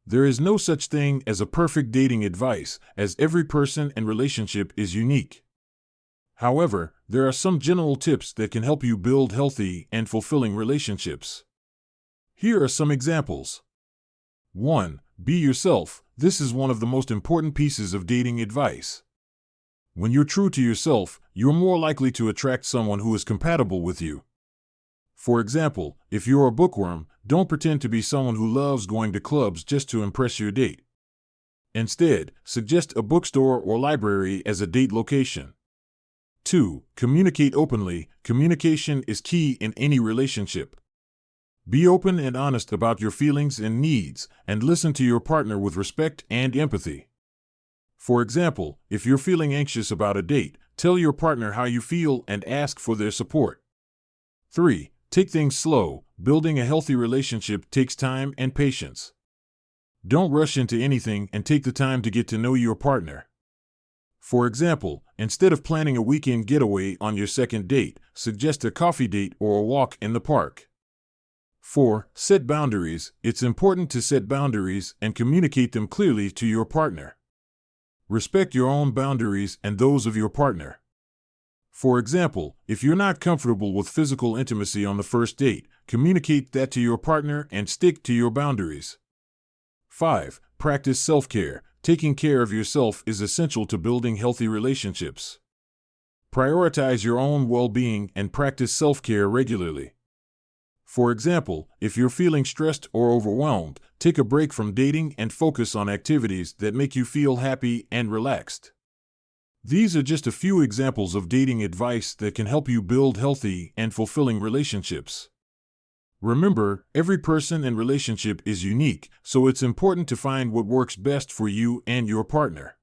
There is no such thing as a perfect dating advice, as every person and relationship is unique. However, there are some general tips that can help you build healthy and fulfilling relationships. Here are some examples. 1. Be yourself. This is one of the most important pieces of dating advice. When you're true to yourself, you're more likely to attract someone who is compatible with you. For example, if you're a bookworm, don't pretend to be someone who loves going to clubs just to impress your date. Instead, suggest a bookstore or library as a date location. 2. Communicate openly. Communication is key in any relationship. Be open and honest about your feelings and needs, and listen to your partner with respect and empathy. For example, if you're feeling anxious about a date, tell your partner how you feel and ask for their support. 3. Take things slow. Building a healthy relationship takes time and patience. Don't rush into anything and take the time to get to know your partner. For example, instead of planning a weekend getaway on your second date, suggest a coffee date or a walk in the park. 4. Set boundaries. It's important to set boundaries and communicate them clearly to your partner. Respect your own boundaries and those of your partner. For example, if you're not comfortable with physical intimacy on the first date, communicate that to your partner and stick to your boundaries. 5. Practice self-care. Taking care of yourself is essential to building healthy relationships. Prioritize your own well-being and practice self-care regularly. For example, if you're feeling stressed or overwhelmed, take a break from dating and focus on activities that make you feel happy and relaxed. These are just a few examples of dating advice that can help you build healthy and fulfilling relationships. Remember, every person and relationship is unique, so it's important to find what works best for you and your partner.